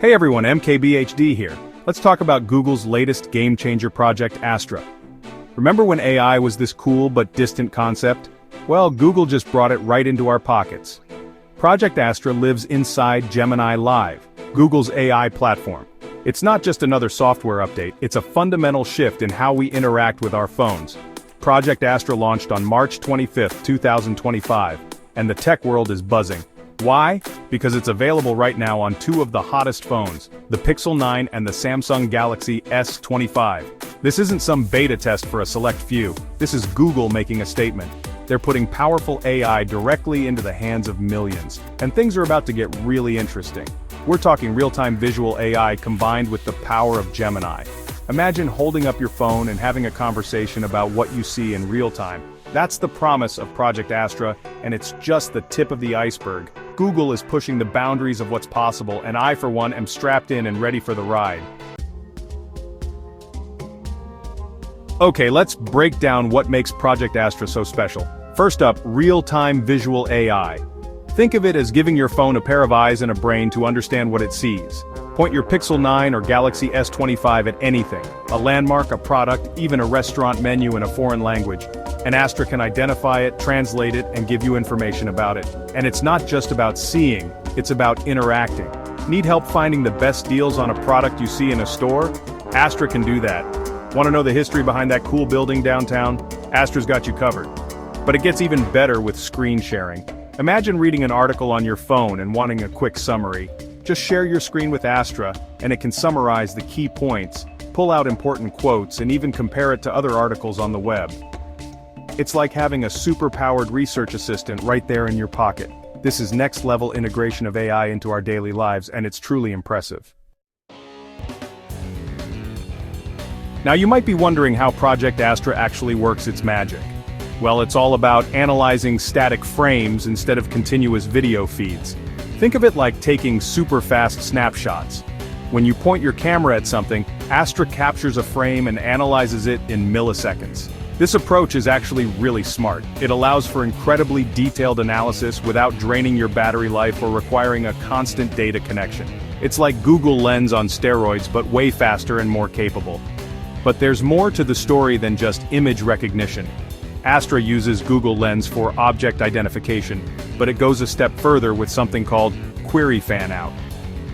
Hey everyone, MKBHD here. Let's talk about Google's latest game-changer project, Astra. Remember when AI was this cool but distant concept? Well, Google just brought it right into our pockets. Project Astra lives inside Gemini Live, Google's AI platform. It's not just another software update, it's a fundamental shift in how we interact with our phones. Project Astra launched on March 25, 2025, and the tech world is buzzing. Why? Because it's available right now on two of the hottest phones, the Pixel 9 and the Samsung Galaxy S25. This isn't some beta test for a select few, this is Google making a statement. They're putting powerful AI directly into the hands of millions, and things are about to get really interesting. We're talking real-time visual AI combined with the power of Gemini. Imagine holding up your phone and having a conversation about what you see in real time. That's the promise of Project Astra, and it's just the tip of the iceberg. Google is pushing the boundaries of what's possible, and I, for one, am strapped in and ready for the ride. Okay, let's break down what makes Project Astra so special. First up, real-time visual AI. Think of it as giving your phone a pair of eyes and a brain to understand what it sees. Point your Pixel 9 or Galaxy S25 at anything, a landmark, a product, even a restaurant menu in a foreign language, and Astra can identify it, translate it, and give you information about it. And it's not just about seeing, it's about interacting. Need help finding the best deals on a product you see in a store? Astra can do that. Want to know the history behind that cool building downtown? Astra's got you covered. But it gets even better with screen sharing. Imagine reading an article on your phone and wanting a quick summary. Just share your screen with Astra, and it can summarize the key points, pull out important quotes, and even compare it to other articles on the web. It's like having a super-powered research assistant right there in your pocket. This is next-level integration of AI into our daily lives, and it's truly impressive. Now you might be wondering how Project Astra actually works its magic. Well, it's all about analyzing static frames instead of continuous video feeds. Think of it like taking super-fast snapshots. When you point your camera at something, Astra captures a frame and analyzes it in milliseconds. This approach is actually really smart. It allows for incredibly detailed analysis without draining your battery life or requiring a constant data connection. It's like Google Lens on steroids, but way faster and more capable. But there's more to the story than just image recognition. Astra uses Google Lens for object identification, but it goes a step further with something called query fan-out.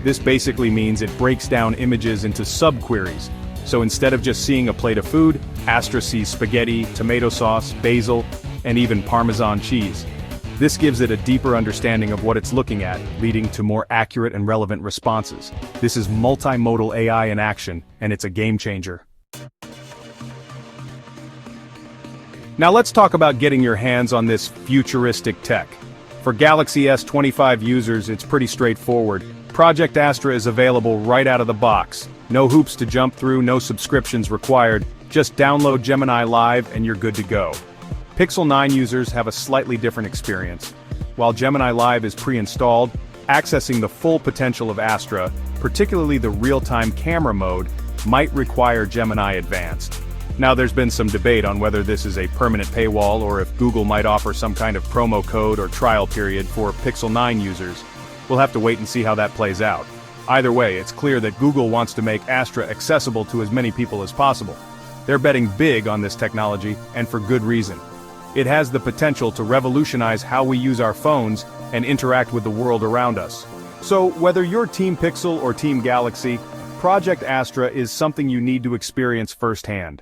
This basically means it breaks down images into sub-queries. So instead of just seeing a plate of food, Astra sees spaghetti, tomato sauce, basil, and even Parmesan cheese. This gives it a deeper understanding of what it's looking at, leading to more accurate and relevant responses. This is multimodal AI in action, and it's a game changer. Now let's talk about getting your hands on this futuristic tech. For Galaxy S25 users, it's pretty straightforward. Project Astra is available right out of the box. No hoops to jump through, no subscriptions required. Just download Gemini Live and you're good to go. Pixel 9 users have a slightly different experience. While Gemini Live is pre-installed, accessing the full potential of Astra, particularly the real-time camera mode, might require Gemini Advanced. Now there's been some debate on whether this is a permanent paywall or if Google might offer some kind of promo code or trial period for Pixel 9 users. We'll have to wait and see how that plays out. Either way, it's clear that Google wants to make Astra accessible to as many people as possible. They're betting big on this technology, and for good reason. It has the potential to revolutionize how we use our phones and interact with the world around us. So whether you're Team Pixel or Team Galaxy, Project Astra is something you need to experience firsthand.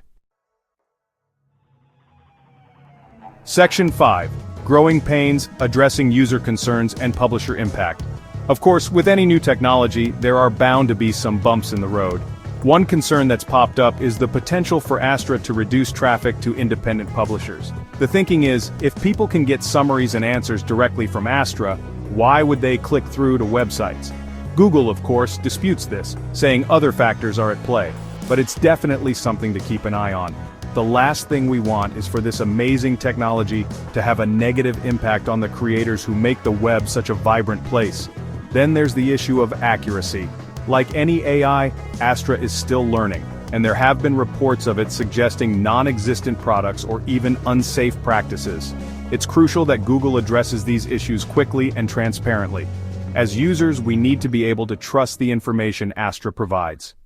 Section 5. Growing pains, addressing user concerns, and publisher impact. Of course, with any new technology, there are bound to be some bumps in the road. One concern that's popped up is the potential for Astra to reduce traffic to independent publishers. The thinking is, if people can get summaries and answers directly from Astra, why would they click through to websites? Google, of course, disputes this, saying other factors are at play. But it's definitely something to keep an eye on. The last thing we want is for this amazing technology to have a negative impact on the creators who make the web such a vibrant place. Then there's the issue of accuracy. Like any AI, Astra is still learning, and there have been reports of it suggesting non-existent products or even unsafe practices. It's crucial that Google addresses these issues quickly and transparently. As users, we need to be able to trust the information Astra provides.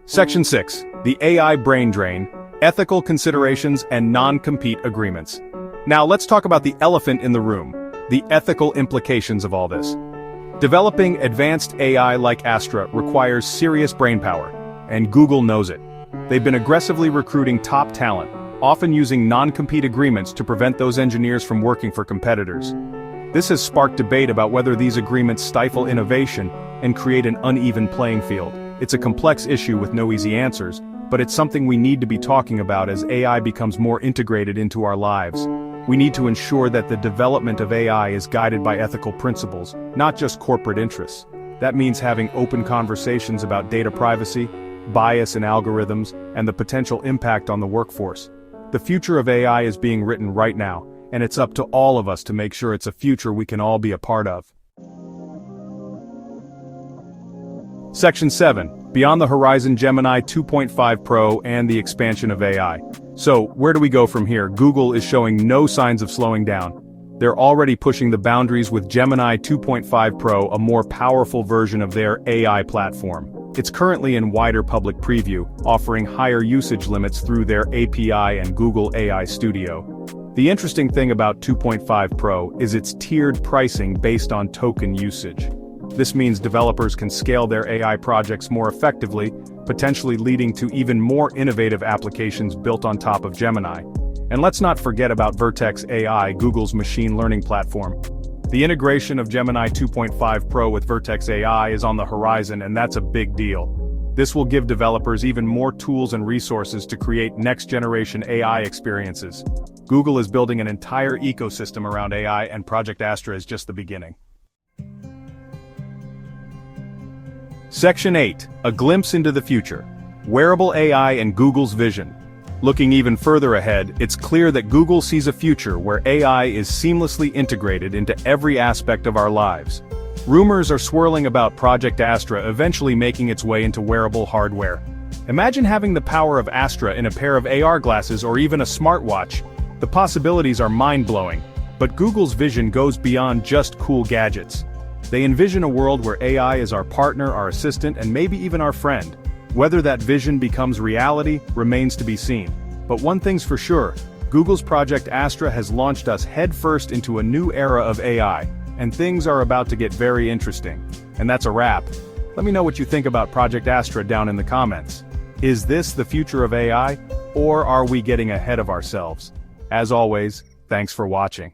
Section 6. The AI brain drain, ethical considerations and non-compete agreements. Now let's talk about the elephant in the room, the ethical implications of all this. Developing advanced AI like Astra requires serious brainpower, and Google knows it. They've been aggressively recruiting top talent, often using non-compete agreements to prevent those engineers from working for competitors. This has sparked debate about whether these agreements stifle innovation and create an uneven playing field. It's a complex issue with no easy answers, but it's something we need to be talking about as AI becomes more integrated into our lives. We need to ensure that the development of AI is guided by ethical principles, not just corporate interests. That means having open conversations about data privacy, bias in algorithms, and the potential impact on the workforce. The future of AI is being written right now, and it's up to all of us to make sure it's a future we can all be a part of. Section 7. Beyond the horizon, Gemini 2.5 Pro and the expansion of AI. So, where do we go from here? Google is showing no signs of slowing down. They're already pushing the boundaries with Gemini 2.5 Pro, a more powerful version of their AI platform. It's currently in wider public preview, offering higher usage limits through their API and Google AI Studio. The interesting thing about 2.5 Pro is its tiered pricing based on token usage. This means developers can scale their AI projects more effectively, potentially leading to even more innovative applications built on top of Gemini. And let's not forget about Vertex AI, Google's machine learning platform. The integration of Gemini 2.5 Pro with Vertex AI is on the horizon, and that's a big deal. This will give developers even more tools and resources to create next-generation AI experiences. Google is building an entire ecosystem around AI, and Project Astra is just the beginning. Section 8. A glimpse into the future. Wearable AI and Google's vision. Looking even further ahead, it's clear that Google sees a future where AI is seamlessly integrated into every aspect of our lives. Rumors are swirling about Project Astra eventually making its way into wearable hardware. Imagine having the power of Astra in a pair of AR glasses or even a smartwatch. The possibilities are mind-blowing, but Google's vision goes beyond just cool gadgets. They envision a world where AI is our partner, our assistant, and maybe even our friend. Whether that vision becomes reality remains to be seen. But one thing's for sure, Google's Project Astra has launched us headfirst into a new era of AI, and things are about to get very interesting. And that's a wrap. Let me know what you think about Project Astra down in the comments. Is this the future of AI, or are we getting ahead of ourselves? As always, thanks for watching.